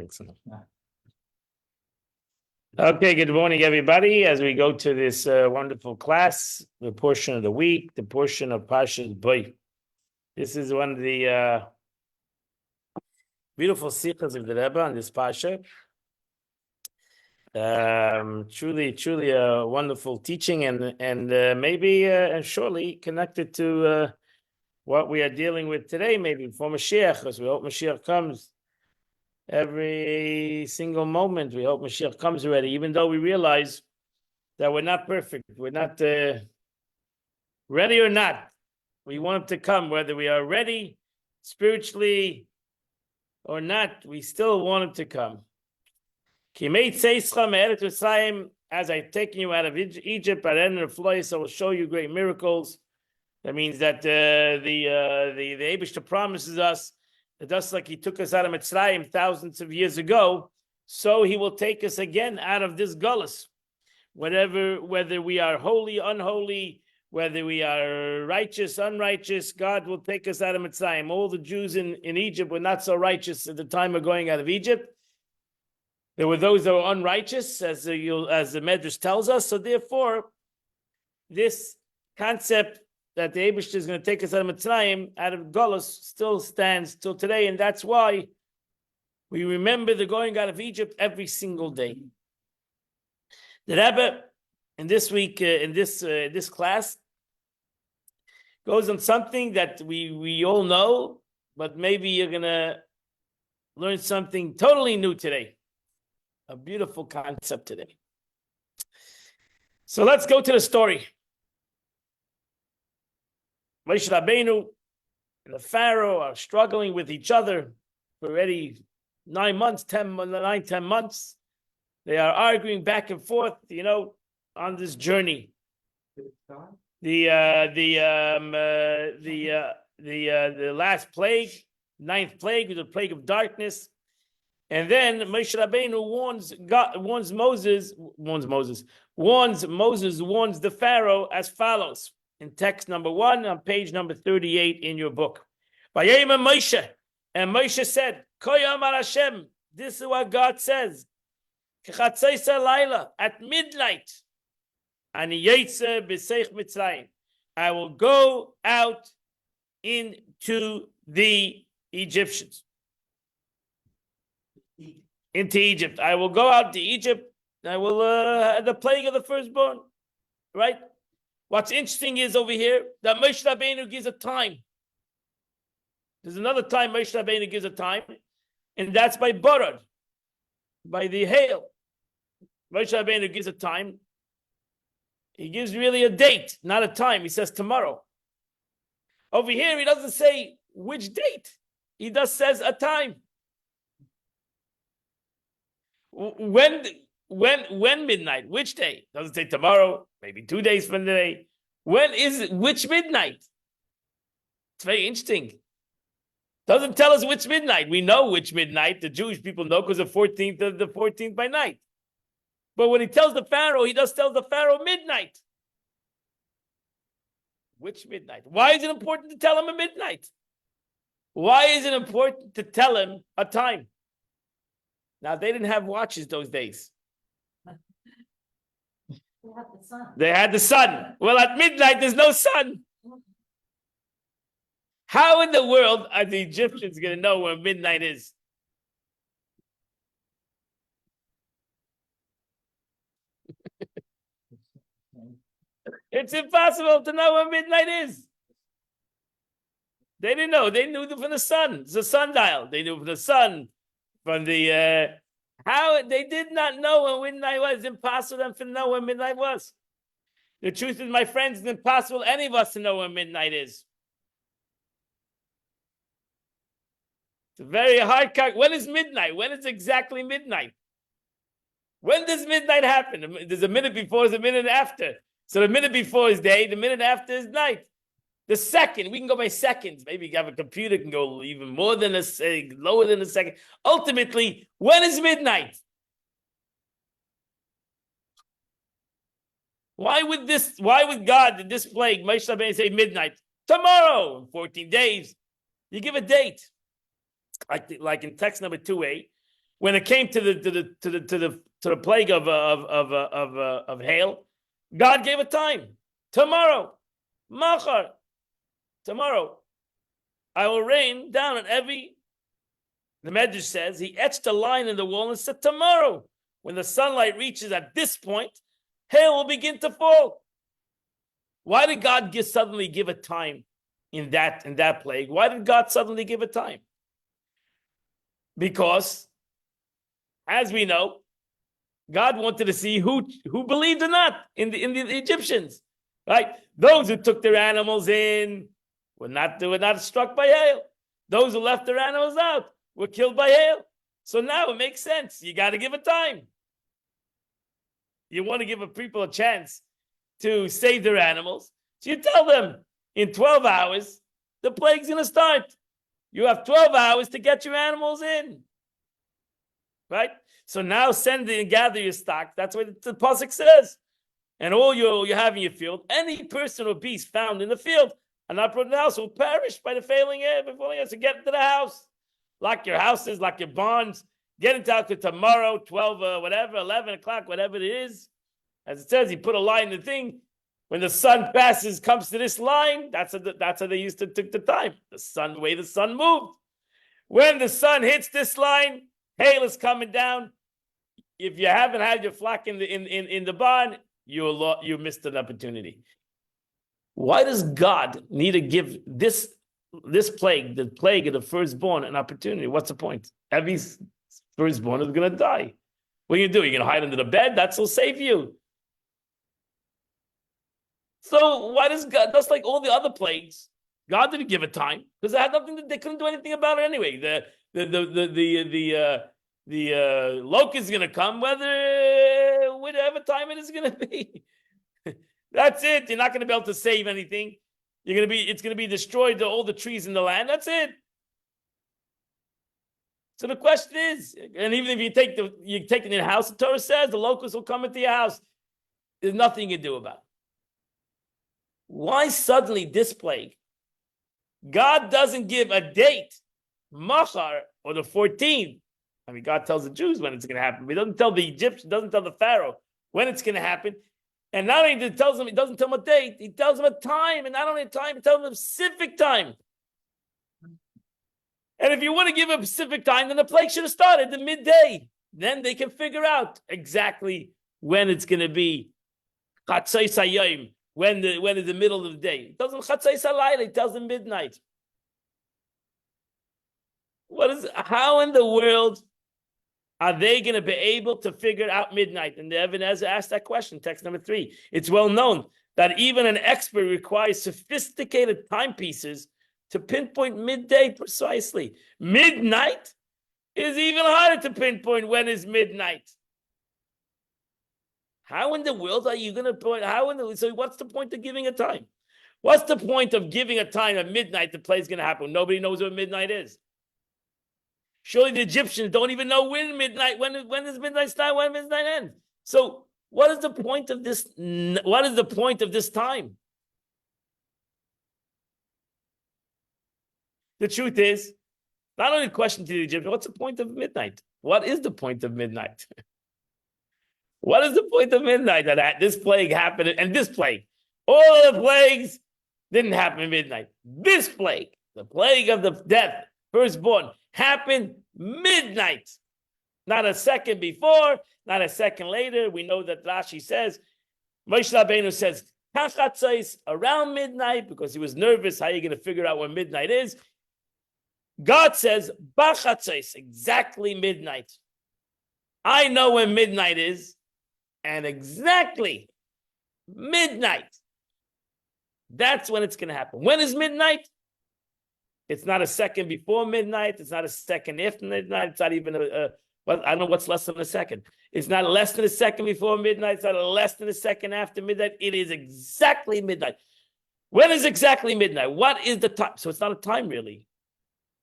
Excellent. Okay, good morning, everybody. As we go to this wonderful class, the portion of the week, the portion of Parsha Boy. This is one of the beautiful sikhs of the Rebbe on this Parsha. Truly a wonderful teaching, and maybe and surely connected to what we are dealing with today. Maybe for Mashiach, as we hope Mashiach comes. Every single moment, we hope Mashiach comes already, even though we realize that we're not perfect. We're not ready or not. We want him to come, whether we are ready spiritually or not, we still want him to come. As I've taken you out of Egypt, I will show you great miracles. That means that the Eibishter promises us that just like he took us out of Mitzrayim thousands of years ago, so he will take us again out of this gullus. Whether we are holy, unholy, whether we are righteous, unrighteous, God will take us out of Mitzrayim. All the Jews in Egypt were not so righteous at the time of going out of Egypt. There were those that were unrighteous, as the Medrash tells us. So therefore, this concept that the Eibishter is going to take us out of Mitzrayim, out of Golus, still stands till today, and that's why we remember the going out of Egypt every single day. The Rebbe, in this week, in this class, goes on something that we all know, but maybe you're going to learn something totally new today. A beautiful concept today. So let's go to the story. Moshe Rabbeinu and the Pharaoh are struggling with each other for already 9 months, 10 months. They are arguing back and forth, on this journey. The last plague, 9th plague, was a plague of darkness. And then Moshe Rabbeinu warns the Pharaoh as follows. In text number 1 on page number 38 in your book. Vayema Moshe, and Moshe said, Koyamar Hashem, this is what God says. At midnight, Ani Yetze b'seich Mitzrayim, I will go out into the Egyptians. Into Egypt. I will go out to Egypt. I will the plague of the firstborn. Right? What's interesting is over here that Moshe Rabbeinu gives a time. There's another time Moshe Rabbeinu gives a time, and that's by Borod, by the hail. Moshe Rabbeinu gives a time. He gives really a date, not a time. He says tomorrow. Over here, he doesn't say which date. He just says a time. When midnight? Which day? Doesn't say tomorrow, maybe 2 days from today. When is it? Which midnight? It's very interesting. Doesn't tell us which midnight. We know which midnight. The Jewish people know because the 14th by night. But when he tells the Pharaoh, he does tell the Pharaoh midnight. Which midnight? Why is it important to tell him a midnight? Why is it important to tell him a time? Now, they didn't have watches those days. They had the sun. Well, at midnight, there's no sun. How in the world are the Egyptians going to know when midnight is? It's impossible to know when midnight is. They didn't know. They knew from the sun. It's a sundial. They knew from the sun. From the how they did not know when midnight was. It's impossible for them to know when midnight was. The truth is, my friends, it's impossible any of us to know when midnight is. It's a very hard cut. When is midnight? When is exactly midnight? When does midnight happen? There's a minute before, there's a minute after. So the minute before is day, the minute after is night. The second, we can go by seconds. Maybe you have a computer can go even more than lower than a second. Ultimately, when is midnight? Why would God, this plague, Moshe Rabbeinu say midnight? Tomorrow, 14 days. You give a date. Like in text number 2a, when it came to the plague of hail, God gave a time. Tomorrow, machar, tomorrow, I will rain down on every. The Medrash says he etched a line in the wall and said, tomorrow, when the sunlight reaches at this point, hail will begin to fall. Why did God suddenly give a time in that plague? Why did God suddenly give a time? Because, as we know, God wanted to see who believed or not in the Egyptians, right? Those who took their animals in were not struck by hail. Those who left their animals out were killed by hail. So now it makes sense. You got to give a time. You want to give people a chance to save their animals. So you tell them in 12 hours, the plague's going to start. You have 12 hours to get your animals in. Right? So now send and gather your stock. That's what the pasuk says. And all you have in your field, any person or beast found in the field and not brought in the house will perish by the failing air before you have to get into the house. Lock your houses, lock your barns, get into house tomorrow, 12, whatever, 11 o'clock, whatever it is. As it says, he put a line in the thing. When the sun passes, comes to this line, that's how they used to take the time. The way the sun moved. When the sun hits this line, hail is coming down. If you haven't had your flock in the barn, you missed an opportunity. Why does God need to give this plague, the plague of the firstborn, an opportunity? What's the point? Every firstborn is going to die. What are you going to do? You're going to hide under the bed? That'll save you. So why does God, just like all the other plagues, God didn't give a time because they couldn't do anything about it anyway. The locust is going to come, whatever time it is going to be. That's it. You're not going to be able to save anything. It's going to be destroyed, all the trees in the land. That's it. So the question is, and even if you take it in your house, the Torah says the locusts will come into your house. There's nothing you can do about it. Why suddenly this plague? God doesn't give a date, Machar, or the 14th. I mean, God tells the Jews when it's going to happen. He doesn't tell the Egyptians, doesn't tell the Pharaoh when it's going to happen. And not only he doesn't tell them a date, he tells them a time. And not only a time, he tells them a specific time. And if you want to give a specific time, then the plague should have started at midday. Then they can figure out exactly when it's going to be. Chatzai Sayayim. When is the middle of the day? It tells them Chatzai Salayla, it tells them midnight. How in the world are they going to be able to figure out midnight? And the Ibn Ezra asked that question, text number 3. It's well known that even an expert requires sophisticated timepieces to pinpoint midday precisely. Midnight is even harder to pinpoint when is midnight. How in the world are you going to point? So what's the point of giving a time? What's the point of giving a time at midnight the play is going to happen? Nobody knows what midnight is. Surely the Egyptians don't even know when does midnight start, when midnight end. So what is the point of this? What is the point of this time? The truth is, not only a question to the Egyptians, what's the point of midnight? What is the point of midnight? What is the point of midnight that this plague happened? And this plague, all the plagues didn't happen at midnight. This plague, the plague of the death, firstborn, happened midnight. Not a second before, not a second later. We know that Rashi says, Moshe Rabbeinu says, Kachatzais, around midnight, because he was nervous. How are you going to figure out when midnight is? God says, Bachatzais, exactly midnight. I know when midnight is. And exactly midnight. That's when it's going to happen. When is midnight? It's not a second before midnight. It's not a second after midnight. It's not even I don't know what's less than a second. It's not less than a second before midnight. It's not less than a second after midnight. It is exactly midnight. When is exactly midnight? What is the time? So it's not a time, really.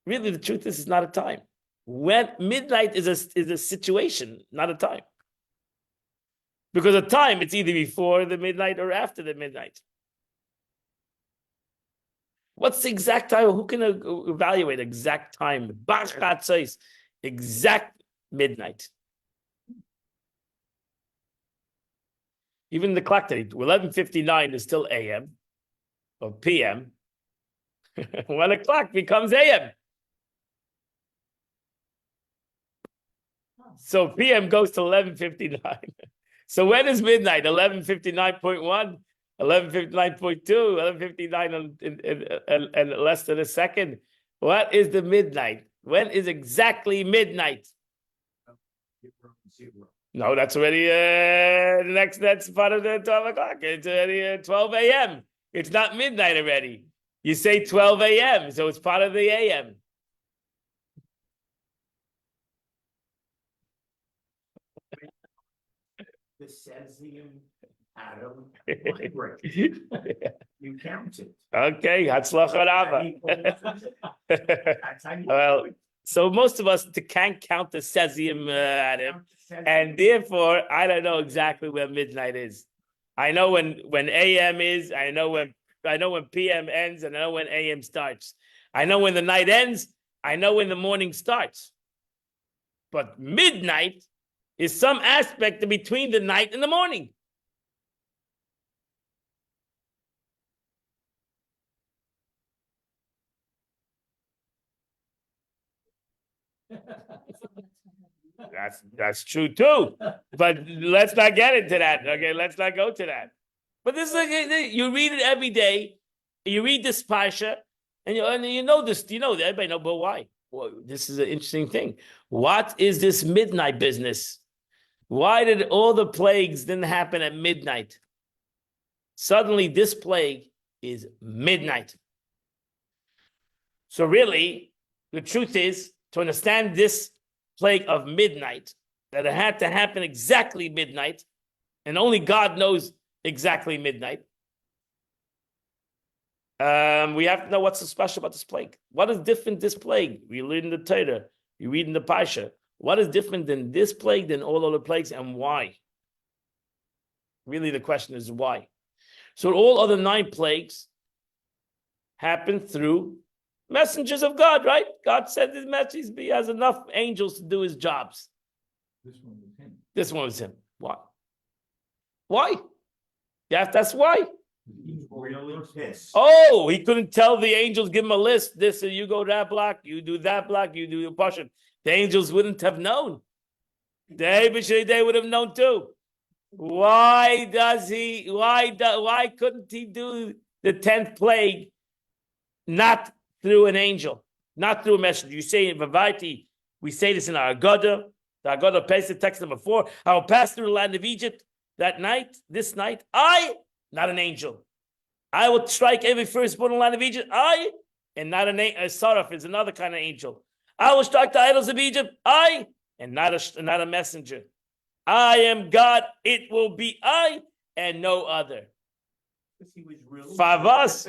Really, the truth is, it's not a time. When midnight is a situation, not a time. Because a time, it's either before the midnight or after the midnight. What's the exact time? Who can evaluate exact time? Exact. midnight. Even the clock today, 11:59 is still AM or PM. 1 o'clock becomes AM. So PM goes to 11:59. So when is midnight? 11:59.1, 11:59.2, 11:59 and less than a second. What is the midnight? When is exactly midnight? No, that's already that's part of the 12 o'clock. It's already 12 a.m. It's not midnight already. You say 12 a.m., so it's part of the a.m. The cesium atom vibrate. You count it. Okay, Hatzlacha Rava. That's how you Well, do it. so most of us can't count the cesium atom, and therefore I don't know exactly where midnight is. I know when AM is. I know when PM ends, and I know when AM starts. I know when the night ends. I know when the morning starts. But midnight is some aspect in between the night and the morning. That's true too. But let's not get into that. Okay, let's not go to that. But this is you read it every day. You read this Parsha, and you know this. You know everybody know, but why? Well, this is an interesting thing. What is this midnight business? Why did all the plagues didn't happen at midnight? Suddenly, this plague is midnight. So really, the truth is, to understand this plague of midnight, that it had to happen exactly midnight, and only God knows exactly midnight. We have to know what's so special about this plague. What is different this plague? We read in the Torah, you read in the Parsha. What is different than this plague than all other plagues, and why? Really, the question is why. So all other 9 plagues happened through messengers of God, right? God sent his messages, but he has enough angels to do his jobs. This one was him. This one was him. Why? Why? You have to ask why. He's really pissed. Oh, he couldn't tell the angels, give him a list. This, you go that block, you do that block, you do your Parsha. The angels wouldn't have known. They would have known too. Why couldn't he do the 10th plague not through an angel, not through a messenger? You say in Vavati, we say this in our Agada. The Agada pasted text number 4. I will pass through the land of Egypt that night, this night. I, not an angel. I will strike every firstborn in the land of Egypt. I, and not a Saraf is another kind of angel. I will strike the idols of Egypt. I, and not a messenger. I am God. It will be I and no other. He was really Favas.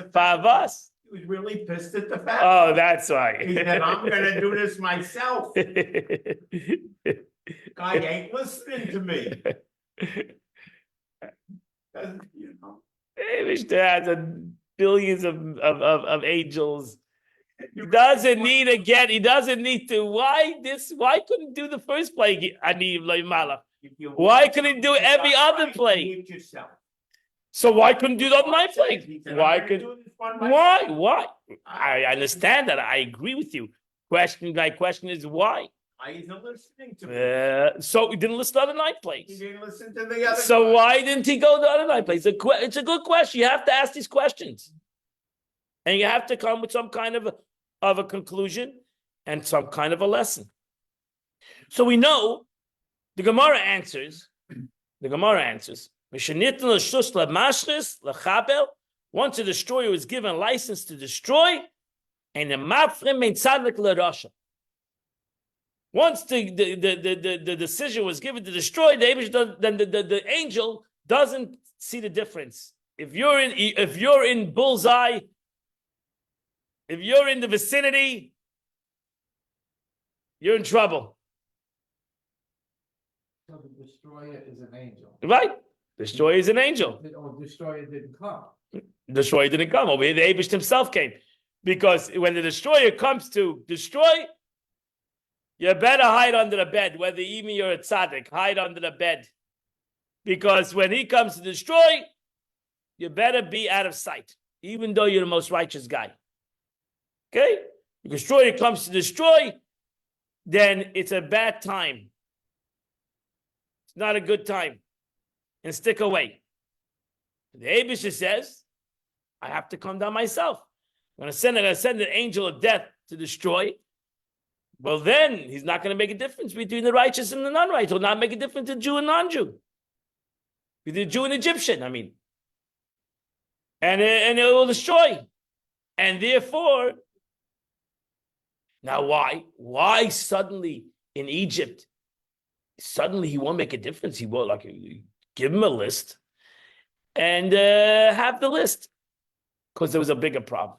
He was really pissed at the fact. Oh, that's why. He said, I'm gonna do this myself. Guy ain't listening to me. You know. Has billions of angels. He doesn't need again. He doesn't need to. Why couldn't do the first plague? Why couldn't he do every other plague? So why couldn't do the other 9 plague? Why? I understand that. I agree with you. My question is why? Why isn't listening to me? So he didn't listen to the other 9 plagues. He didn't listen to the other. So why didn't he go to the other 9 plagues? It's a good question. You have to ask these questions, and you have to come with some kind of a conclusion and some kind of a lesson. So we know the Gemara answers. Once a destroyer was given a license to destroy, and the mafrim mein tzaddik l'rasha. Once the decision was given to destroy, the angel doesn't see the difference. If you're in bullseye, if you're in the vicinity, you're in trouble. So the destroyer is an angel. Right? Destroyer is an angel. Or destroyer didn't come. Destroyer didn't come. Over here, the Eibush himself came. Because when the destroyer comes to destroy, You better hide under the bed, whether even you're a tzaddik, hide under the bed. Because when he comes to destroy, you better be out of sight, even though you're the most righteous guy. Okay? The destroyer comes to destroy, then it's a bad time. It's not a good time. And stick away. The Abisha says, I have to come down myself. I'm going to send an angel of death to destroy. Well, then he's not going to make a difference between the righteous and the non-righteous. He'll not make a difference between Jew and non-Jew. Between Jew and Egyptian, I mean. And it will destroy. And therefore, now why? Why suddenly in Egypt, suddenly he won't make a difference? He won't, like, give him a list and have the list. Because there was a bigger problem.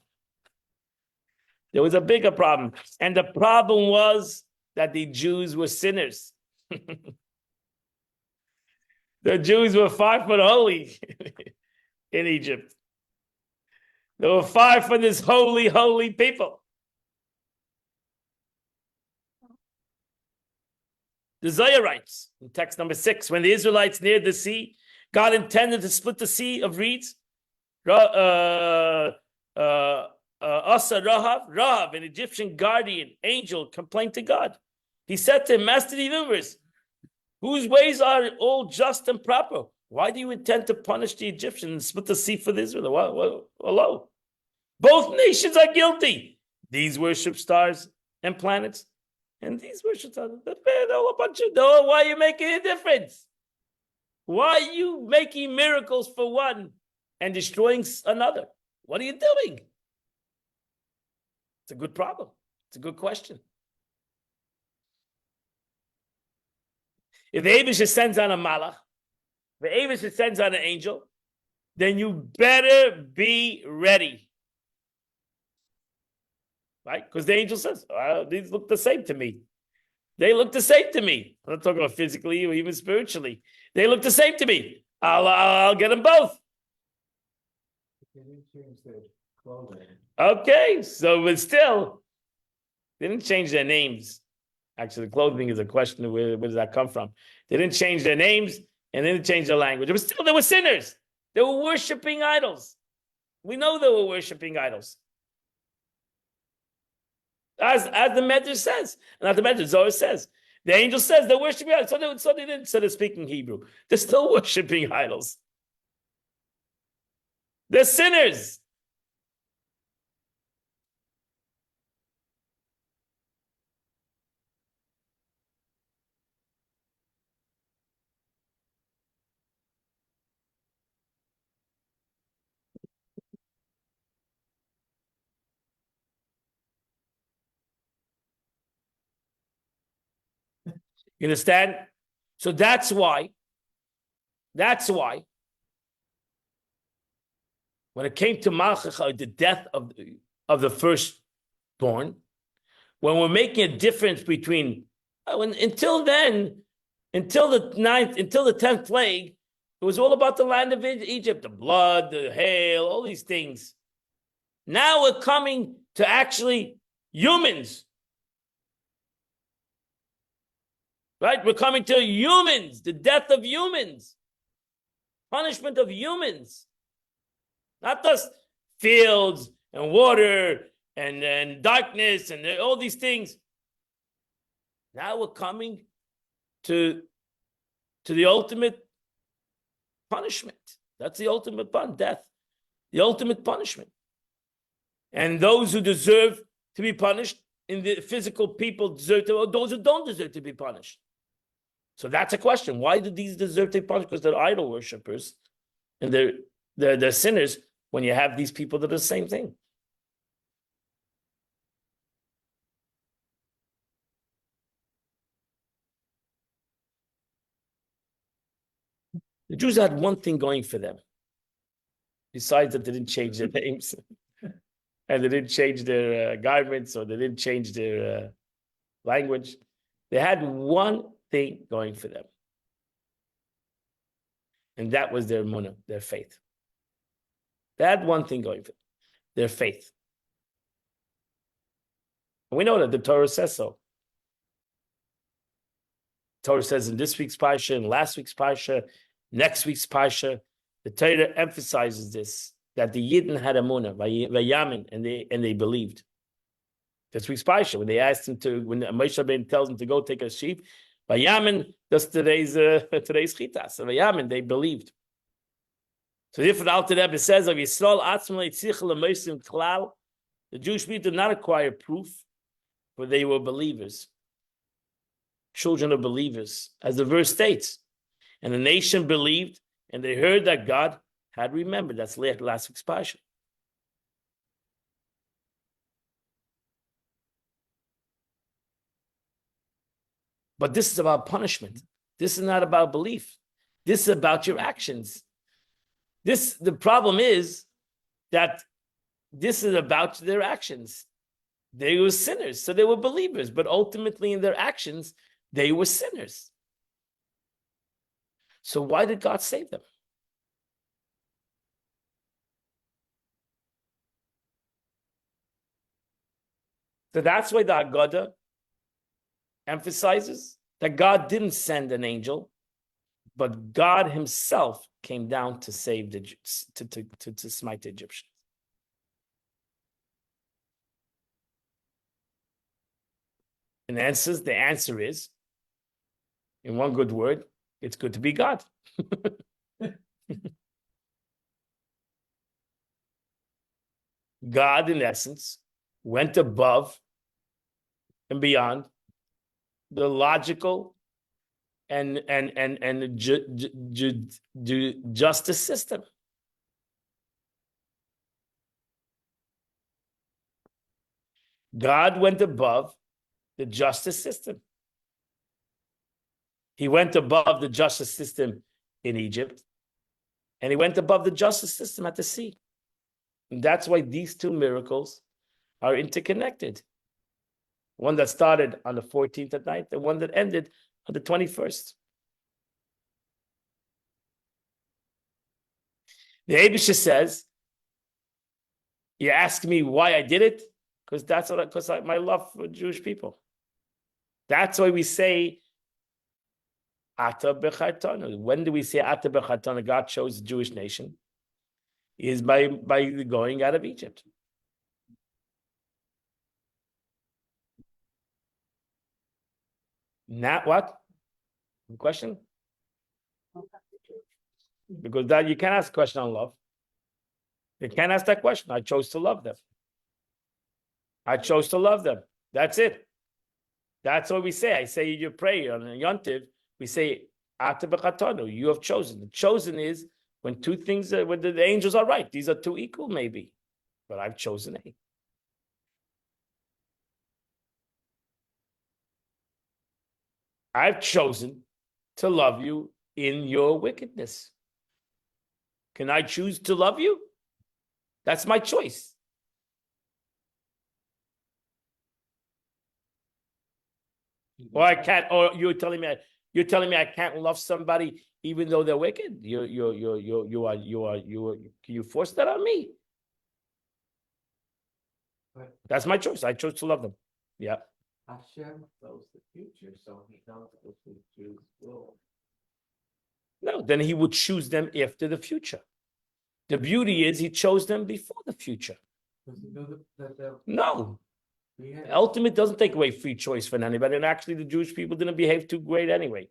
There was a bigger problem. And the problem was that the Jews were sinners. The Jews were far from holy in Egypt. They were far from this holy, holy people. The Zohar writes in text number 6, when the Israelites neared the sea, God intended to split the sea of reeds. Asa Rahav, an Egyptian guardian angel, complained to God. He said to him, Master of the universe, whose ways are all just and proper? Why do you intend to punish the Egyptians and split the sea for the Israel? Hello. Both nations are guilty. These worship stars and planets, and these worship stars. They're all a bunch of, why are you making a difference? Why are you making miracles for one and destroying another? What are you doing? It's a good problem. It's a good question. If the Abisha sends on a malach, if the Abisha sends on an angel, then you better be ready. Right? Because the angel says, these look the same to me. They look the same to me. I'm not talking about physically or even spiritually. They look the same to me. I'll get them both. They didn't change their clothing. Okay, so but still, they didn't change their names. Actually, the clothing is a question of where does that come from? They didn't change their names and they didn't change their language. But still, they were sinners. They were worshiping idols. We know they were worshiping idols. As the Medrash says, not the Medrash, Zohar says. The angel says they're worshiping idols. So they didn't, so they're speaking Hebrew. They're still worshiping idols. They're sinners. You understand? So that's why when it came to Malchach, the death of the firstborn, when we're making a difference between until the 10th plague, it was all about the land of Egypt, the blood, the hail, all these things. Now we're coming to actually humans. Right? We're coming to humans, the death of humans, punishment of humans. Not just fields and water and darkness and all these things. Now we're coming to the ultimate punishment. That's the ultimate death. The ultimate punishment. And those who deserve to be punished, in the physical people deserve to, or those who don't deserve to be punished. So that's a question. Why do these deserve to be punished? Because they're idol worshippers and they're sinners when you have these people that are the same thing. The Jews had one thing going for them. Besides that, they didn't change their names. And they didn't change their garments, or they didn't change their language. They had one thing going for them. And that was their emunah, their faith. They had one thing going for them, their faith. And we know that the Torah says so. Torah says in this week's Parsha, in last week's Parsha, next week's Parsha, the Torah emphasizes this, that the Yidden had Amunah, Vayamin, and they believed. This week's Parsha, when they asked him to, when Moshe Rabbeinu tells him to go take a sheep, Vayamin, that's today's Chitas. So Vayamin, they believed. So if the Alter Rebbe says of Yisrael Atzmalei Tzich LeMosim Klal, the Jewish people did not acquire proof, but they were believers, children of believers, as the verse states. And the nation believed, and they heard that God had remembered. That's last week's Parsha. But this is about punishment. This is not about belief. This is about your actions. The problem is that this is about their actions. They were sinners, so they were believers, but ultimately in their actions, they were sinners. So why did God save them? So that's why the Haggadah emphasizes that God didn't send an angel, but God himself came down to save to smite the Egyptians. And the answer is, in one good word, it's good to be God. God, in essence, went above and beyond the logical and justice system. God went above the justice system. He went above the justice system in Egypt, and he went above the justice system at the sea. And that's why these two miracles are interconnected. One that started on the 14th at night, and one that ended on the 21st. The Eibusha says, you ask me why I did it? Because my love for Jewish people. That's why we say Ata B'chartanu. When do we say Ata B'chartanu? God chose the Jewish nation is by going out of Egypt. Not what? Question? Because that you can't ask a question on love. You can't ask that question. I chose to love them. I chose to love them. That's it. That's what we say. I say you pray on a Yontiv, we say, Ata b'chatanu, you have chosen. The chosen is when two things, when the angels are right. These are two equal, maybe. But I've chosen A. I've chosen to love you in your wickedness. Can I choose to love you? That's my choice. Or I can't. Or you're telling me I can't love somebody even though they're wicked. You are. Can you force that on me? That's my choice. I chose to love them. Yeah. Hashem knows the future, so he knows what the Jews will. No, then he would choose them after the future. The beauty is he chose them before the future. Does he know that No. we had Ultimate doesn't take away free choice from anybody. And actually, the Jewish people didn't behave too great anyway.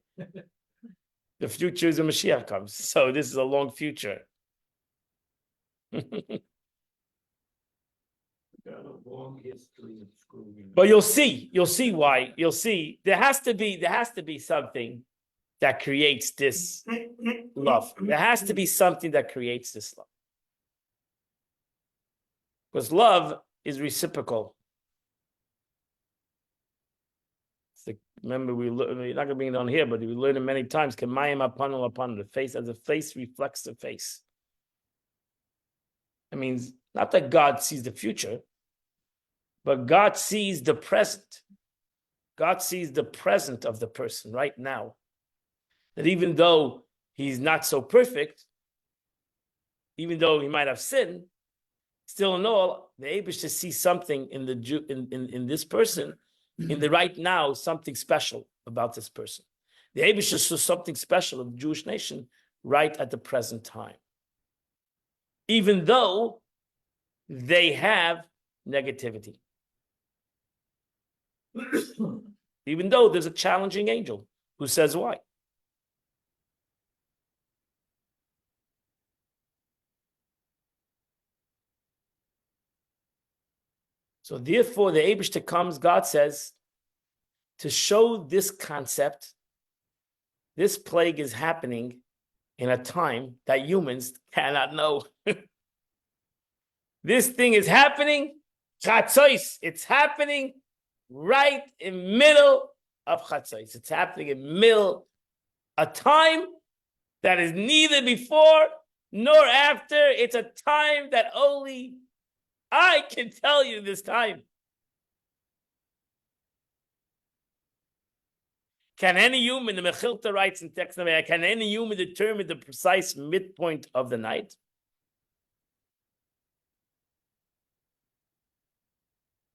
The future is when Mashiach comes. So this is a long future. got a long history of screwing. But you'll see why. You'll see there has to be something that creates this love. There has to be something that creates this love. Because love is reciprocal. Remember, we're not going to bring it on here, but we learned it many times. Kamayim upon the face, as the face reflects the face. It means not that God sees the future, but God sees the present. God sees the present of the person right now. That even though he's not so perfect, even though he might have sinned, still in all, they're able to see something in the in this person, in the right now, something special about this person. The Eibusha saw something special of the Jewish nation right at the present time. Even though they have negativity. Even though there's a challenging angel who says why. So therefore, the Eibishter comes, God says, to show this concept, this plague is happening in a time that humans cannot know. This thing is happening, Chatzos, it's happening right in middle of Chatzos. It's happening in middle, a time that is neither before nor after. It's a time that only I can tell you this time. Can any human, the Mechilta writes in text, can any human determine the precise midpoint of the night?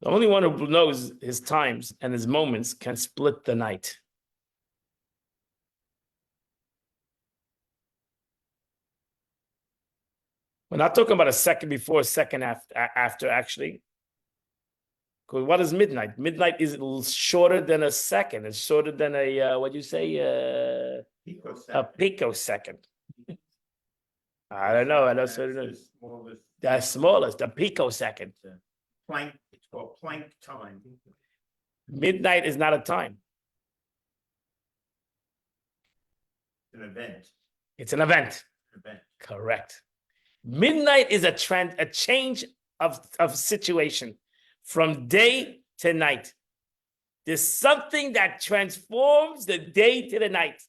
The only one who knows his times and his moments can split the night. We're not talking about a second before, a second after actually. Because what is midnight? Midnight is shorter than a second. It's shorter than a, what do you say? A picosecond. I don't know. I don't know. The smallest, the picosecond. Planck, it's called Planck time. Midnight is not a time. An event. It's an event. Correct. Midnight is a change of situation from day to night. There's something that transforms the day to the night.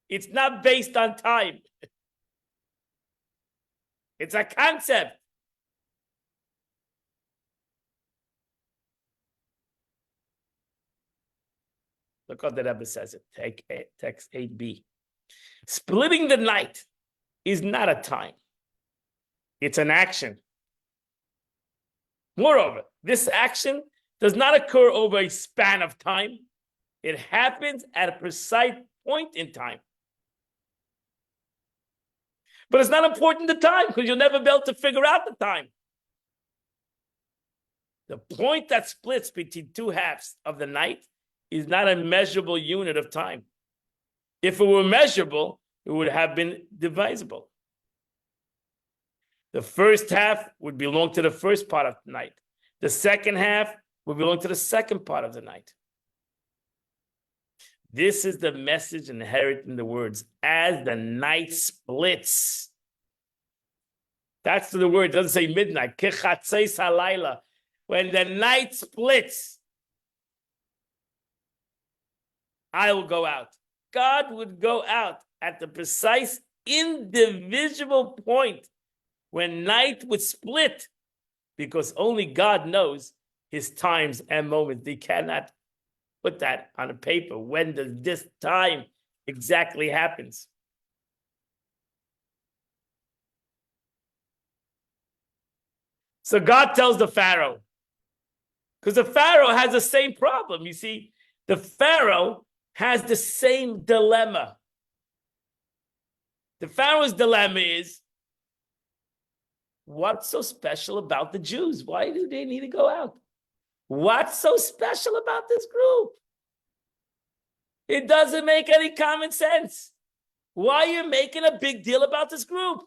It's not based on time. It's a concept. Look what the Rebbe says it. Take text 8b. Splitting the night is not a time. It's an action. Moreover, this action does not occur over a span of time. It happens at a precise point in time. But it's not important the time because you'll never be able to figure out the time. The point that splits between two halves of the night is not a measurable unit of time. If it were measurable, it would have been divisible. The first half would belong to the first part of the night. The second half would belong to the second part of the night. This is the message inherent in the words, as the night splits. That's the word, it doesn't say midnight. Kechatzos halayla. When the night splits, I will go out. God would go out at the precise indivisible point when night would split, because only God knows his times and moments. He cannot put that on a paper. When does this time exactly happens? So God tells the Pharaoh, because the Pharaoh has the same problem. You see, the Pharaoh has the same dilemma. The Pharaoh's dilemma is, what's so special about the Jews? Why do they need to go out? What's so special about this group? It doesn't make any common sense. Why are you making a big deal about this group?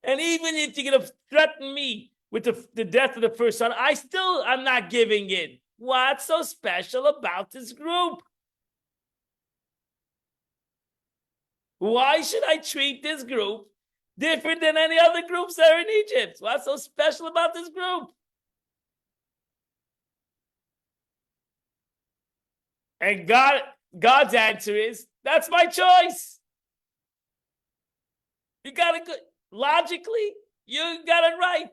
And even if you're going to threaten me with the death of the first son, I'm not giving in. What's so special about this group? Why should I treat this group different than any other groups that are in Egypt? What's so special about this group? And God's answer is, that's my choice. You got it good. Logically, you got it right.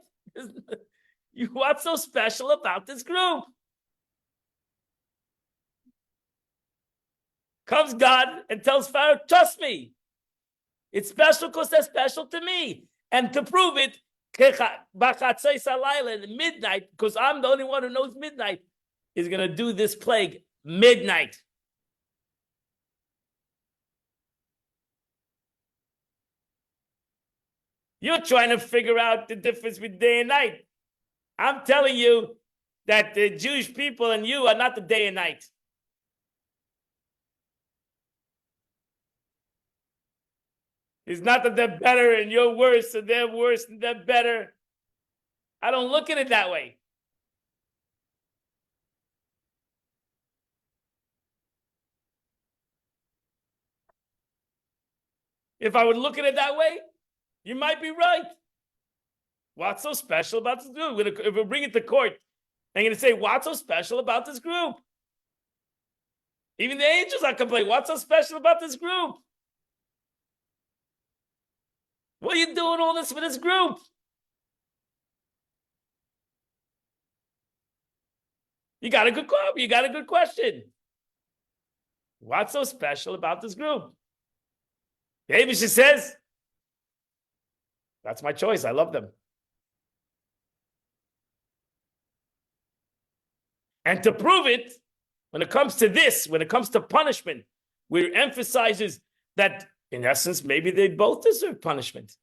What's so special about this group? Comes God and tells Pharaoh, trust me. It's special because they're special to me. And to prove it, in midnight, because I'm the only one who knows midnight, is going to do this plague midnight. You're trying to figure out the difference between day and night. I'm telling you that the Jewish people and you are not the day and night. It's not that they're better and you're worse and they're worse and they're better. I don't look at it that way. If I would look at it that way, you might be right. What's so special about this group? If we bring it to court, I'm going to say, what's so special about this group? Even the angels are complaining. What's so special about this group? What are you doing all this for this group? You got a good question. What's so special about this group? The Abish says, that's my choice. I love them. And to prove it, when it comes to this, when it comes to punishment, where it emphasizes that, in essence, maybe they both deserve punishment.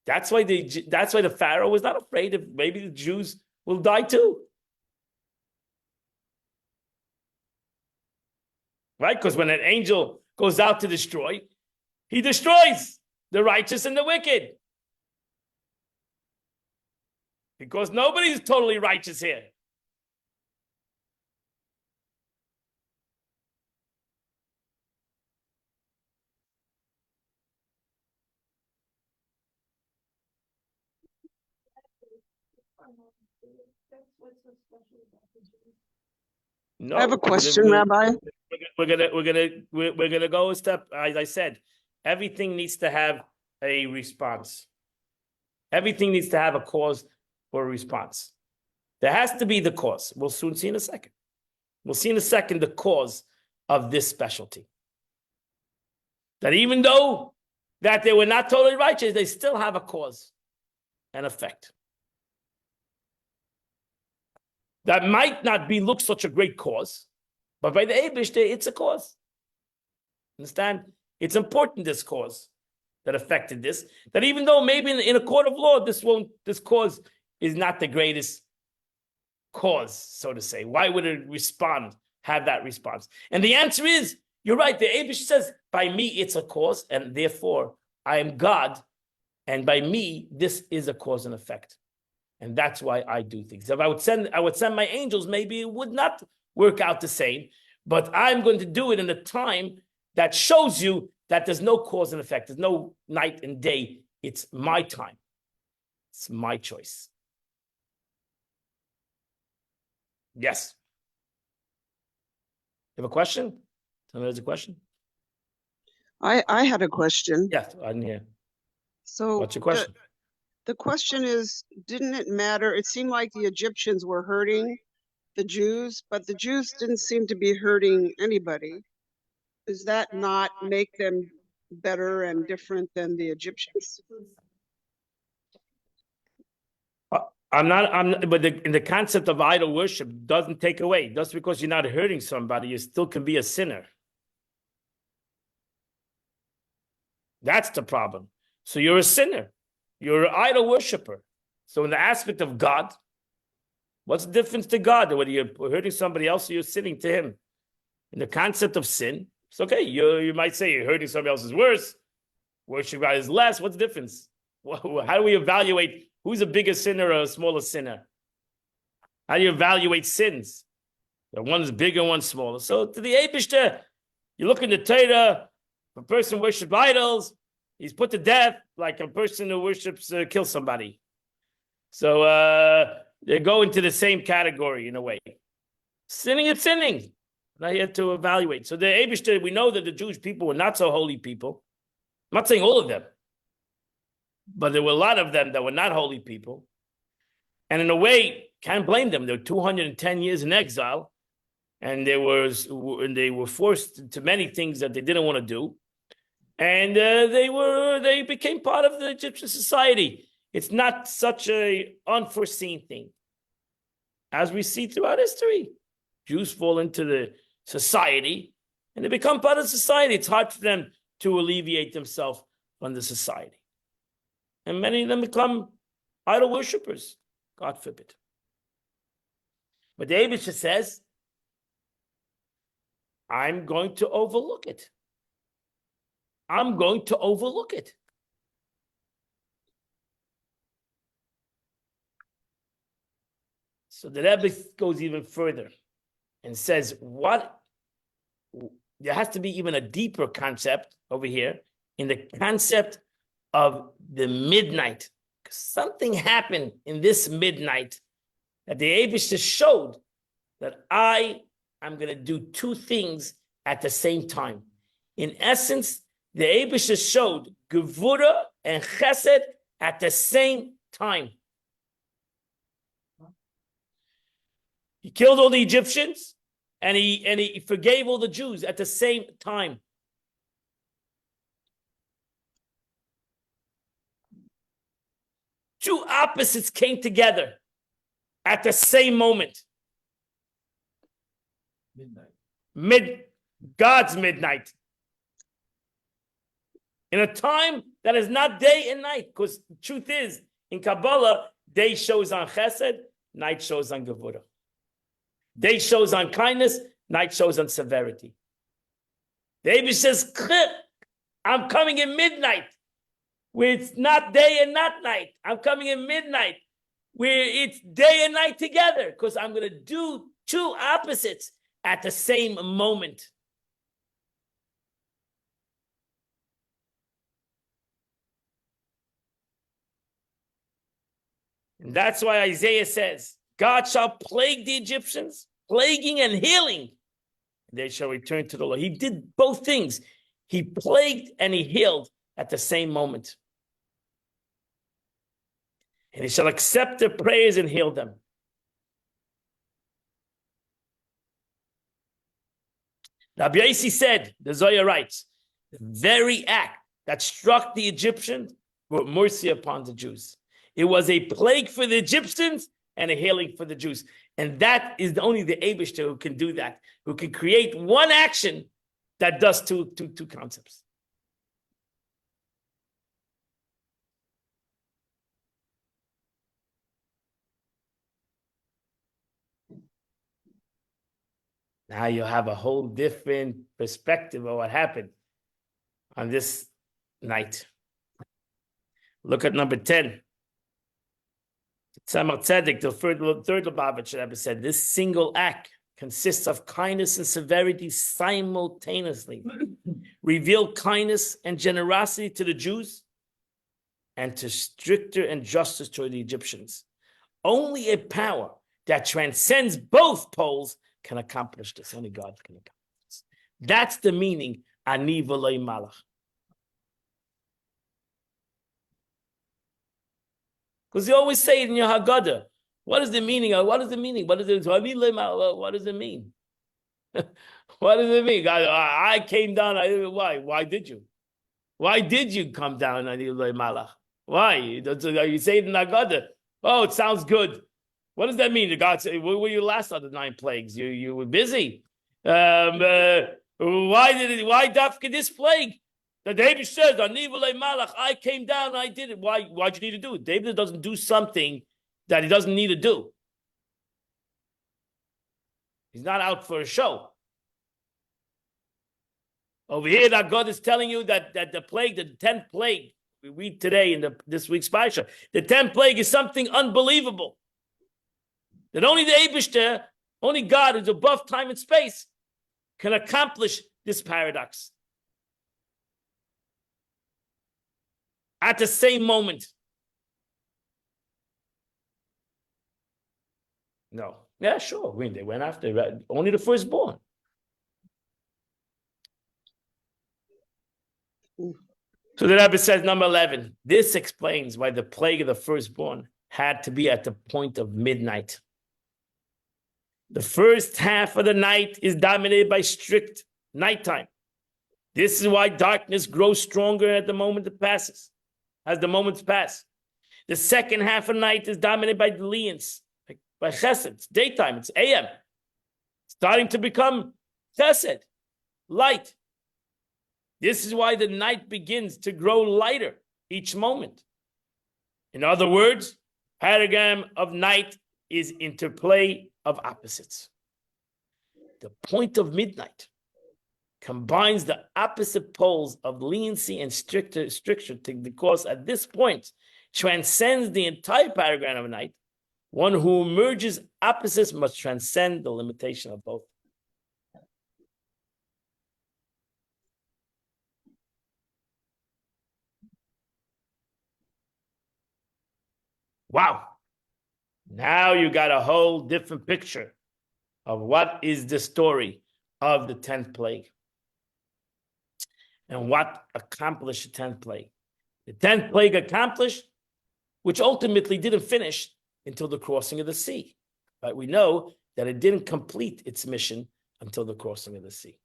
That's why the Pharaoh was not afraid of maybe the Jews will die too. Right? Because when an angel goes out to destroy, he destroys the righteous and the wicked. Because nobody's totally righteous here. No, I have a question, Rabbi. We're gonna go a step. As I said, everything needs to have a response. Everything needs to have a cause or a response. There has to be the cause. We'll soon see in a second. We'll see in a second the cause of this specialty. That even though that they were not totally righteous, they still have a cause and effect. That might not look such a great cause, but by the Eibush, it's a cause. Understand? It's important, this cause that affected this. That even though maybe in a court of law, this cause is not the greatest cause, so to say. Why would it have that response? And the answer is, you're right. The Eibush says, by me, it's a cause, and therefore I am God, and by me, this is a cause and effect. And that's why I do things. If I would send my angels, maybe it would not work out the same, but I'm going to do it in a time that shows you that there's no cause and effect. There's no night and day. It's my time. It's my choice. Yes. You have a question? Somebody has a question? I had a question. Yes, I didn't hear. So What's your question? The question is, didn't it matter? It seemed like the Egyptians were hurting the Jews, but the Jews didn't seem to be hurting anybody. Does that not make them better and different than the Egyptians? But in the concept of idol worship doesn't take away. Just because you're not hurting somebody, you still can be a sinner. That's the problem. So you're a sinner. You're an idol worshiper. So in the aspect of God, what's the difference to God? Whether you're hurting somebody else or you're sinning to him. In the concept of sin, it's okay. You might say you're hurting somebody else is worse. Worship God is less. What's the difference? How do we evaluate who's a bigger sinner or a smaller sinner? How do you evaluate sins? One's bigger, one's smaller. So to the Eibishter, you look in the Torah, if a person worships idols, he's put to death like a person who worships kills somebody. So they go into the same category in a way. Sinning is sinning. Not here to evaluate. So the Eibishter, we know that the Jewish people were not so holy people. I'm not saying all of them, but there were a lot of them that were not holy people. And in a way, can't blame them. They were 210 years in exile, and they were forced to many things that they didn't want to do. And they became part of the Egyptian society. It's not such a unforeseen thing. As we see throughout history, Jews fall into the society and they become part of society. It's hard for them to alleviate themselves on the society. And many of them become idol worshippers, God forbid. But the Eibusha says, I'm going to overlook it. I'm going to overlook it. So the Rebbe goes even further and says, what? There has to be even a deeper concept over here in the concept of the midnight. Something happened in this midnight that the Eibusha showed that I am going to do two things at the same time. In essence, the Eibusha showed Gevura and Chesed at the same time. He killed all the Egyptians and he forgave all the Jews at the same time. Two opposites came together at the same moment. God's midnight. In a time that is not day and night, because the truth is, in Kabbalah, day shows on Chesed, night shows on Gevura. Day shows on kindness, night shows on severity. The Eibusha says, I'm coming in midnight, where it's not day and not night. I'm coming in midnight, where it's day and night together, because I'm going to do two opposites at the same moment. And that's why Isaiah says, God shall plague the Egyptians, plaguing and healing. They shall return to the Lord. He did both things. He plagued and he healed at the same moment. And he shall accept their prayers and heal them. Rabbi Yossi said, the Zohar writes, the very act that struck the Egyptians brought mercy upon the Jews. It was a plague for the Egyptians and a healing for the Jews. And that is only the Eibusha who can do that, who can create one action that does two concepts. Now you have a whole different perspective of what happened on this night. Look at number 10. Tzemach Tzedek, the third Lubavitcher Rebbe said, this single act consists of kindness and severity simultaneously. Reveal kindness and generosity to the Jews and to stricter and justice toward the Egyptians. Only a power that transcends both poles can accomplish this. Only God can accomplish this. That's the meaning, Ani v'lo malach. Because you always say it in your Haggadah. What is the meaning? What is the meaning? What is it? What does it mean? What does it mean? I came down. Why? Why did you? Why did you come down? Why? You say it in Haggadah. Oh, it sounds good. What does that mean? The God said, where were you last on the 9 plagues? You were busy. Why dafka this plague? The David says, I came down, I did it. Why'd you need to do it? David doesn't do something that he doesn't need to do. He's not out for a show. Over here, that God is telling you that the plague, the 10th plague, we read today in this week's Parsha, the 10th plague is something unbelievable. That only the Eibusha, only God who's above time and space, can accomplish this paradox. At the same moment. No. Yeah, sure. I mean, they went after only the firstborn. So the Rebbe says, number 11, this explains why the plague of the firstborn had to be at the point of midnight. The first half of the night is dominated by strict nighttime. This is why darkness grows stronger at the moment it passes, as the moments pass. The second half of night is dominated by lenience, by chesed. It's daytime, it's AM. Starting to become chesed, light. This is why the night begins to grow lighter each moment. In other words, paradigm of night is interplay of opposites. The point of midnight combines the opposite poles of leniency and stricture because at this point transcends the entire paradigm of night. One who merges opposites must transcend the limitation of both. Wow. Now you got a whole different picture of what is the story of the 10th plague and what accomplished the 10th plague. The 10th plague accomplished, which ultimately didn't finish until the crossing of the sea. But we know that it didn't complete its mission until the crossing of the sea.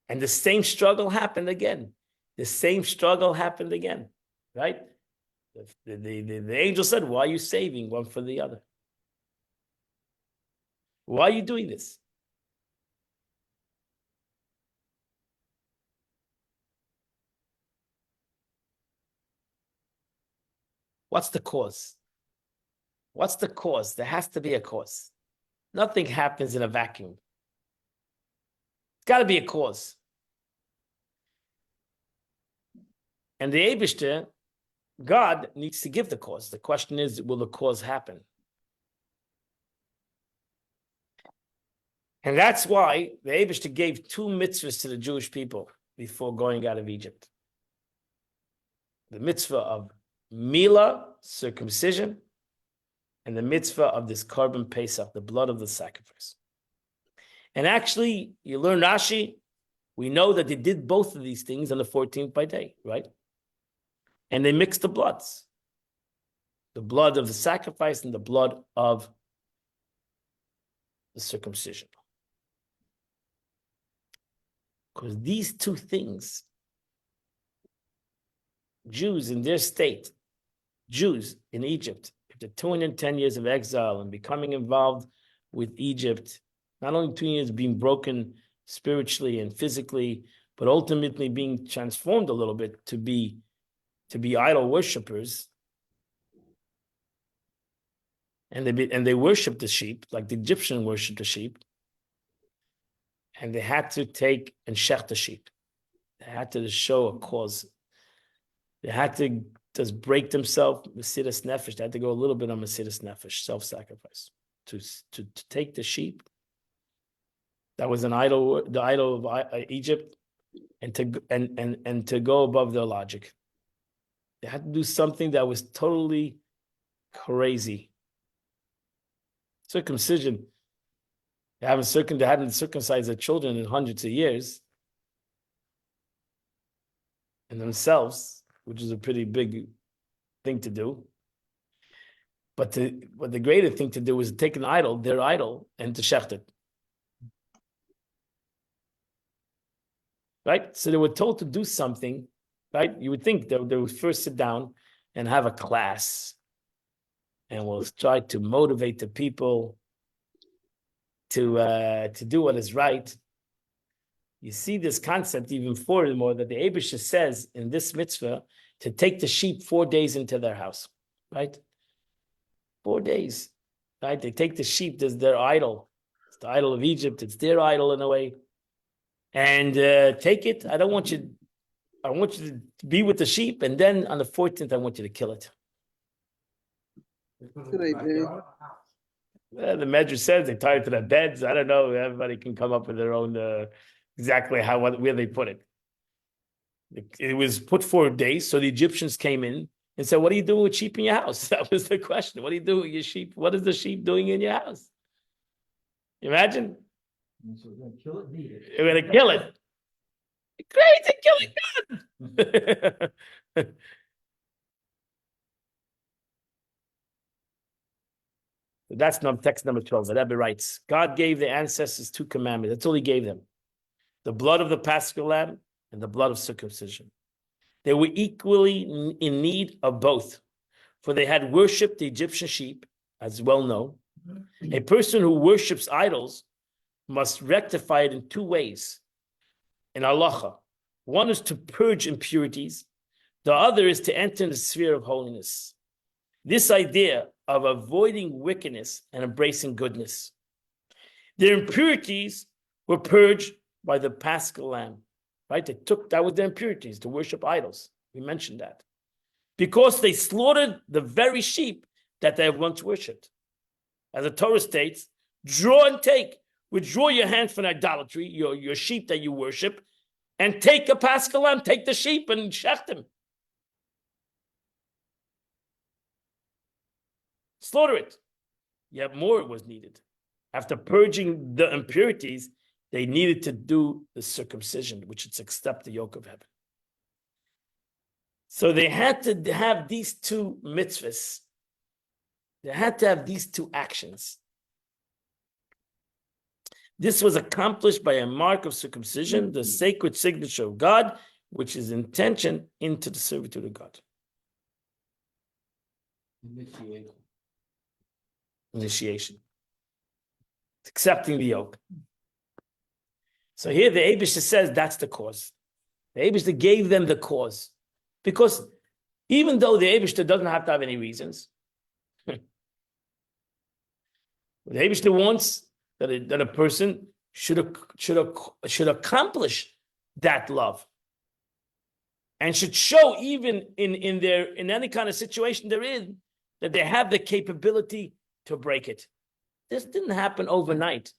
And the same struggle happened again. The same struggle happened again, right? The angel said, why are you saving one for the other? Why are you doing this? What's the cause? What's the cause? There has to be a cause. Nothing happens in a vacuum. It's got to be a cause. And the Eibishter, God, needs to give the cause. The question is, will the cause happen? And that's why the Eibishter gave 2 mitzvahs to the Jewish people before going out of Egypt. The mitzvah of Milah, circumcision, and the mitzvah of this Korban Pesach, the blood of the sacrifice. And actually, you learn Rashi, we know that they did both of these things on the 14th by day, right? And they mixed the bloods. The blood of the sacrifice and the blood of the circumcision. Because these 2 things, Jews in their state, Jews in Egypt, after 210 years of exile and becoming involved with Egypt, not only 2 years being broken spiritually and physically, but ultimately being transformed a little bit to be idol worshippers. And they worshiped the sheep, like the Egyptian worshipped the sheep. And they had to take and shech the sheep. They had to show a cause. They had to just break themselves, Mesiras Nefesh. They had to go a little bit on Mesiras Nefesh, self-sacrifice, to take the sheep. That was an idol, the idol of Egypt, and to go above their logic. They had to do something that was totally crazy. Circumcision. They hadn't circumcised their children in hundreds of years. And themselves, which is a pretty big thing to do. But the greater thing to do was to take an idol, their idol, and to shecht it. Right? So they were told to do something, right? You would think they would first sit down and have a class, and we'll try to motivate the people to do what is right. You see this concept even furthermore that the Eibishter says in this mitzvah to take the sheep 4 days into their house, right? 4 days, right? They take the sheep as their idol. It's the idol of Egypt. It's their idol in a way. And take it. I want you to be with the sheep. And then on the 14th, I want you to kill it. The Medrash says they tie it to their beds. I don't know. Everybody can come up with their own exactly where they put it. It was put 4 days, so the Egyptians came in and said, "What are you doing with sheep in your house?" That was the question. What are you doing with your sheep? What is the sheep doing in your house? Imagine. So we're gonna kill it, beat it. You're going to kill it. Crazy killing God. That's text number 12. The Rebbe writes, God gave the ancestors 2 commandments. That's all he gave them. The blood of the Paschal lamb and the blood of circumcision. They were equally in need of both, for they had worshipped the Egyptian sheep, as well known. A person who worships idols must rectify it in 2 ways. in halacha. One is to purge impurities. The other is to enter in the sphere of holiness. This idea of avoiding wickedness and embracing goodness. Their impurities were purged by the Paschal Lamb, right? They took, that was their impurities, to worship idols. We mentioned that. Because they slaughtered the very sheep that they have once worshipped. As the Torah states, draw and take, withdraw your hand from idolatry, your sheep that you worship, and take a Paschal Lamb, take the sheep and shecht them. Slaughter it. Yet more was needed. After purging the impurities, they needed to do the circumcision, which is accept the yoke of heaven. So they had to have these two mitzvahs. They had to have these two actions. This was accomplished by a mark of circumcision, the sacred signature of God, which is intention into the servitude of God. Initiation. Accepting the yoke. So here the Eibishter says that's the cause. The Eibishter gave them the cause. Because even though the Eibishter doesn't have to have any reasons, the Eibishter wants that a person should accomplish that love. And should show even in any kind of situation they're in, that they have the capability to break it. This didn't happen overnight.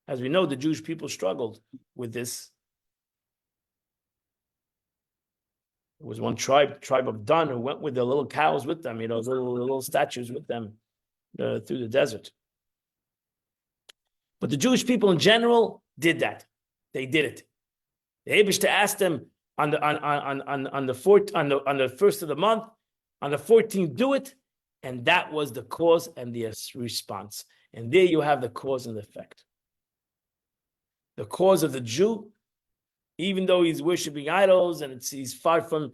As we know, the Jewish people struggled with this. There was one tribe of Dan, who went with their little cows with them, those little statues with them through the desert. But the Jewish people in general did that. They did it. The Eibishter asked them on the first of the month, on the 14th, do it, and that was the cause and the response. And there you have the cause and the effect. The cause of the Jew, even though he's worshiping idols and he's far from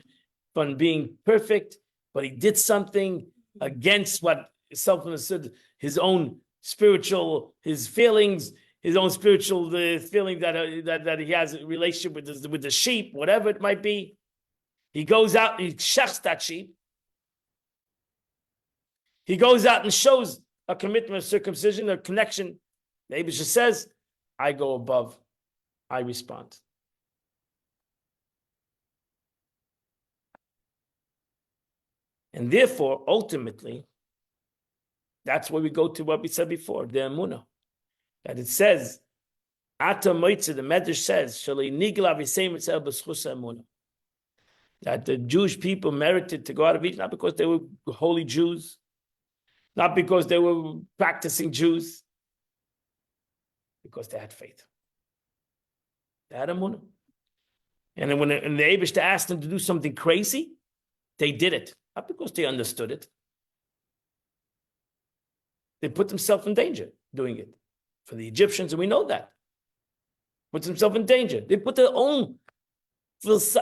being perfect, but he did something against what self-understood, his own spiritual, his feelings, his own spiritual feeling that he has a relationship with the sheep, whatever it might be. He goes out, he shechts that sheep. He goes out and shows a commitment of circumcision, a connection. The Eibishter says, I go above, I respond. And therefore, ultimately, that's where we go to what we said before, the emunah. That it says, Ata Moitze, the Medrash says, that the Jewish people merited to go out of Egypt, not because they were holy Jews, not because they were practicing Jews, because they had faith. They had emunah. And then when the Eibishter asked them to do something crazy, they did it. Not because they understood it. They put themselves in danger doing it. For the Egyptians, and we know that. Put themselves in danger. They put their own,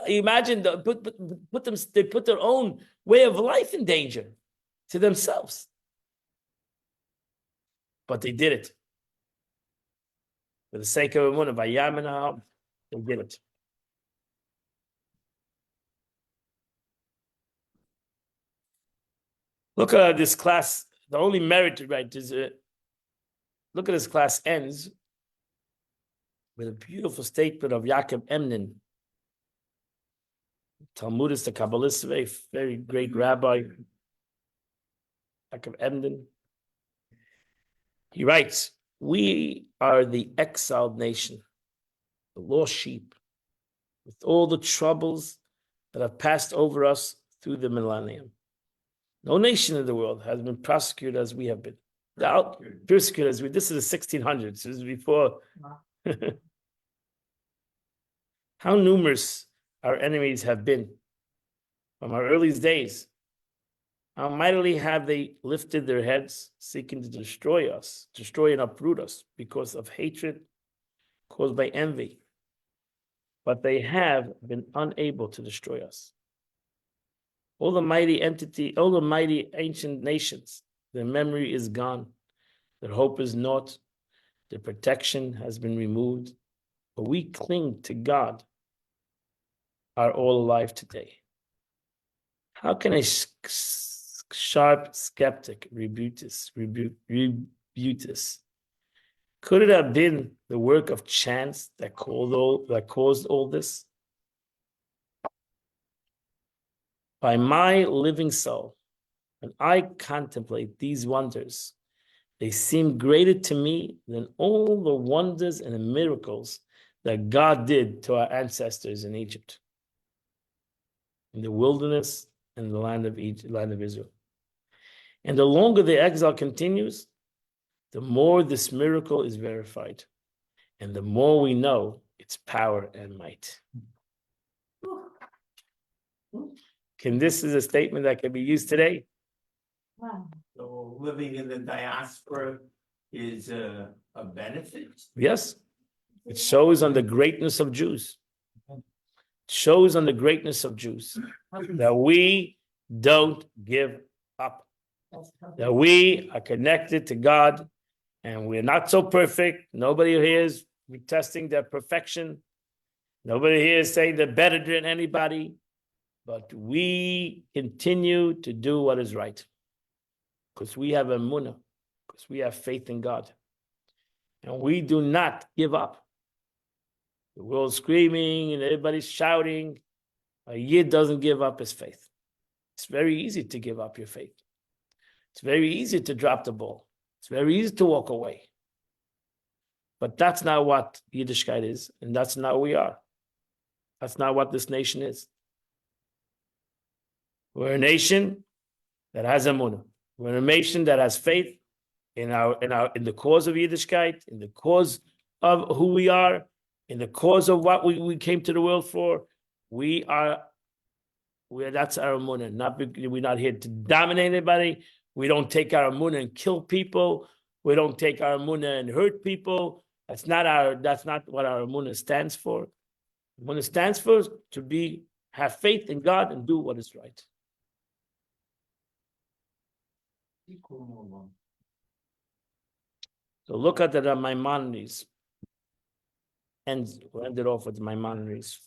imagine, they put their own way of life in danger to themselves. But they did it. For the sake of emunah, they did it. Look at this class. The only merit, right, is look at this class ends with a beautiful statement of Yaakov Emden, Talmudist, the Kabbalist, very, very great rabbi, Yaakov Emden. He writes, we are the exiled nation, the lost sheep, with all the troubles that have passed over us through the millennium. No nation in the world has been prosecuted as we have been. Persecuted as we. This is the 1600s. This is before. How numerous our enemies have been from our earliest days. How mightily have they lifted their heads, seeking to destroy us, destroy and uproot us because of hatred caused by envy. But they have been unable to destroy us. All the mighty ancient nations, their memory is gone, their hope is naught. the protection has been removed, but we cling to God, are all alive today. How can a sharp skeptic rebuke this? Could it have been the work of chance that caused all this? By my living soul, when I contemplate these wonders, they seem greater to me than all the wonders and the miracles that God did to our ancestors in Egypt, in the wilderness and the land of Egypt, land of Israel. And the longer the exile continues, the more this miracle is verified, and the more we know its power and might. This is a statement that can be used today. So living in the diaspora is a benefit. Yes, it shows on the greatness of Jews. It shows on the greatness of Jews that we don't give up, that we are connected to God, and we're not so perfect. Nobody here is testing their perfection. Nobody here is saying they're better than anybody, but we continue to do what is right because we have emunah, because we have faith in God, and we do not give up. The world's screaming and everybody's shouting. A Yid doesn't give up his faith. It's very easy to give up your faith. It's very easy to drop the ball. It's very easy to walk away. But that's not what Yiddishkeit is, and that's not who we are. That's not what this nation is. We're a nation that has emunah. We're a nation that has faith in the cause of Yiddishkeit, in the cause of who we are, in the cause of what we came to the world for. That's our emunah. We're not here to dominate anybody. We don't take our emunah and kill people. We don't take our emunah and hurt people. That's not what our emunah stands for. Emunah stands for to have faith in God and do what is right. So look at the Maimonides. We'll end it off with Maimonides.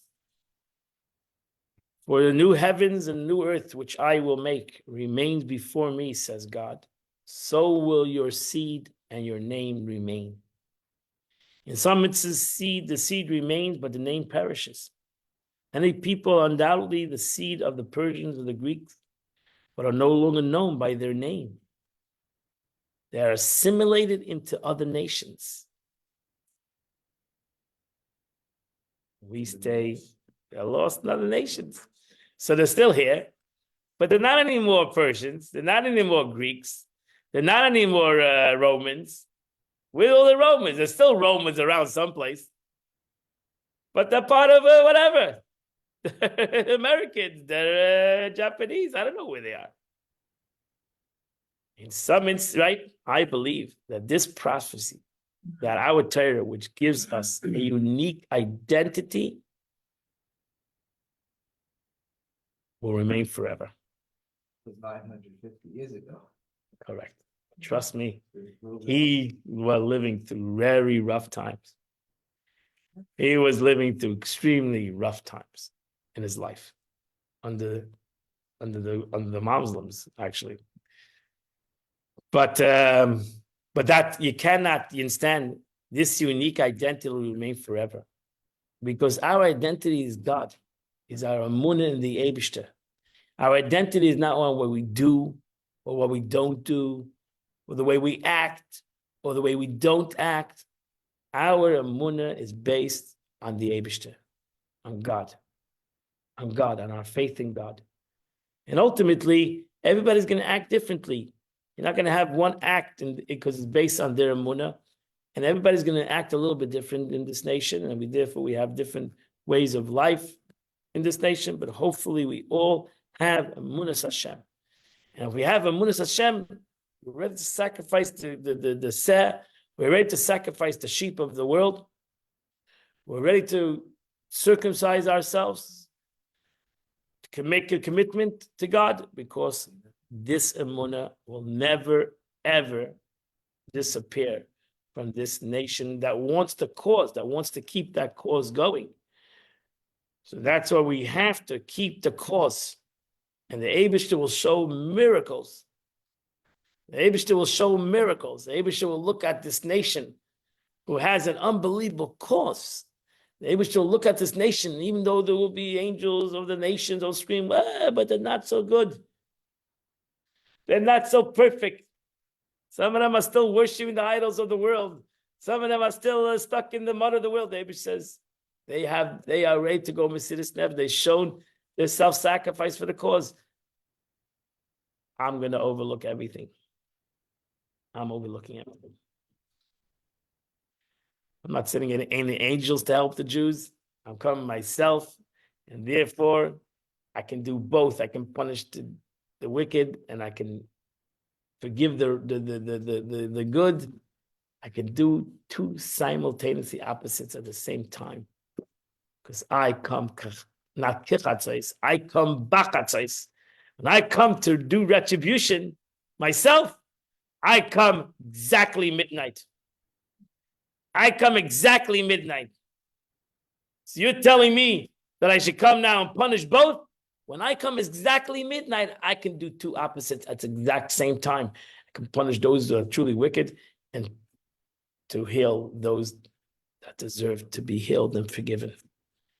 For the new heavens and new earth which I will make remains before me, says God. So will your seed and your name remain. In some instances, the seed remains, but the name perishes. Many people, undoubtedly the seed of the Persians or the Greeks, but are no longer known by their name. They are assimilated into other nations. They're lost in other nations. So they're still here, but they're not anymore Persians. They're not anymore Greeks. They're not anymore Romans. Where are all the Romans? There's still Romans around someplace. But they're part of whatever. Americans, they're Japanese. I don't know where they are. In some instances, right? I believe that this prophecy, that our Torah, which gives us a unique identity, will remain forever. 950 years ago. Correct. Trust me. He was living through very rough times. He was living through extremely rough times in his life under the Muslims, actually. But that you cannot understand, this unique identity will remain forever. Because our identity is God, is our emunah in the Eibishter. Our identity is not on what we do or what we don't do, or the way we act or the way we don't act. Our emunah is based on the Eibishter, on God, on our faith in God. And ultimately, everybody's going to act differently. You're not going to have one act because it's based on their emunah, and everybody's going to act a little bit different in this nation, and therefore we have different ways of life in this nation, but hopefully we all have emunah Hashem. And if we have emunah Hashem, we're ready to sacrifice the seh, we're ready to sacrifice the sheep of the world, we're ready to circumcise ourselves, to make a commitment to God, because this emunah will never, ever disappear from this nation that wants the cause, that wants to keep that cause going. So that's why we have to keep the cause. And the Eibishter will show miracles. The Eibishter will show miracles. The Eibishter will look at this nation who has an unbelievable cause. The Eibishter will look at this nation, even though there will be angels of the nations who'll scream, but they're not so good. They're not so perfect. Some of them are still worshiping the idols of the world. Some of them are still stuck in the mud of the world. The Eibishter says they are ready to go Mesiris Nefesh. They've shown their self-sacrifice for the cause. I'm going to overlook everything. I'm overlooking everything. I'm not sending any angels to help the Jews. I'm coming myself, and therefore I can do both. I can punish the wicked, and I can forgive the good. I can do two simultaneously opposites at the same time, because I come not kichatzos, I come bachatzos. When I come to do retribution myself, I come exactly midnight. I come exactly midnight. So you're telling me that I should come now and punish both? When I come exactly midnight, I can do two opposites at the exact same time. I can punish those that are truly wicked and to heal those that deserve to be healed and forgiven.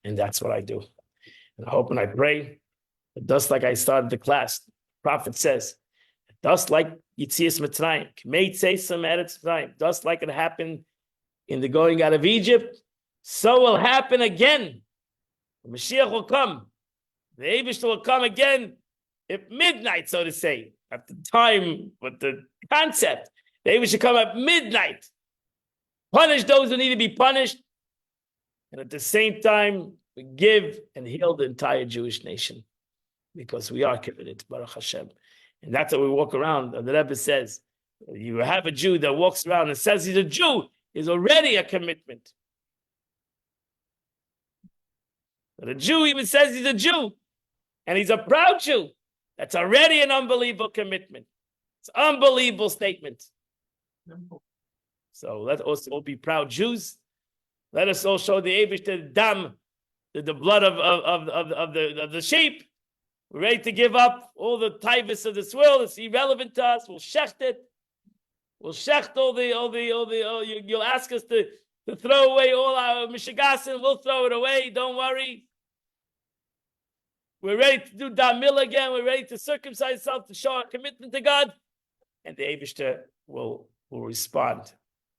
And that's what I do. And I hope and I pray that just like I started the class, the prophet says, just like Yitzias Mitzrayim, just like it happened in the going out of Egypt, so will happen again. The Mashiach will come. The Eibishter will come again at midnight, so to say, at the time, but the concept. The Eibishter should come at midnight, punish those who need to be punished, and at the same time, forgive and heal the entire Jewish nation, because we are committed, Baruch Hashem. And that's how we walk around. The Rebbe says, you have a Jew that walks around and says he's a Jew, is already a commitment. But a Jew even says he's a Jew, and he's a proud Jew. That's already an unbelievable commitment. It's an unbelievable statement. So let us all be proud Jews. Let us all show the Eibishter dam, the blood of the sheep. We're ready to give up all the taivas of this world. It's irrelevant to us. We'll shecht it. We'll shecht you'll ask us to throw away all our mishigasim. We'll throw it away. Don't worry. We're ready to do damil again. We're ready to circumcise ourselves to show our commitment to God. And the Eibishter will respond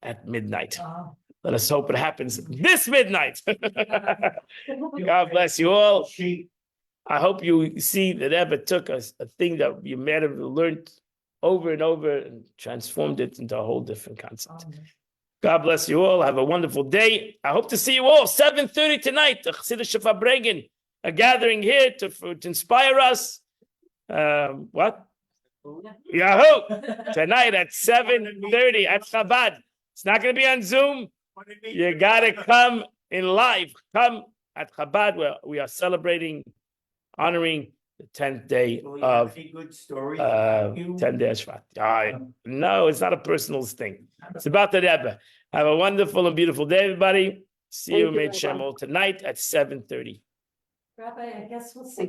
at midnight. Let us hope it happens this midnight. God bless you all. I hope you see that Rebbe took a thing that you might have learned over and over and transformed it into a whole different concept. God bless you all. Have a wonderful day. I hope to see you all 7:30 tonight. The Chassidish Fabrengen are gathering here to inspire us. What? Yahoo! Tonight at 7:30 at Chabad. It's not going to be on Zoom. You got to come in live. Come at Chabad where we are celebrating, honoring the 10th day of 10 days Shvat. No, it's not a personal thing. It's about the Rebbe. Have a wonderful and beautiful day, everybody. See you, Meit Shem, tonight at 7:30. Rabbi, I guess we'll see.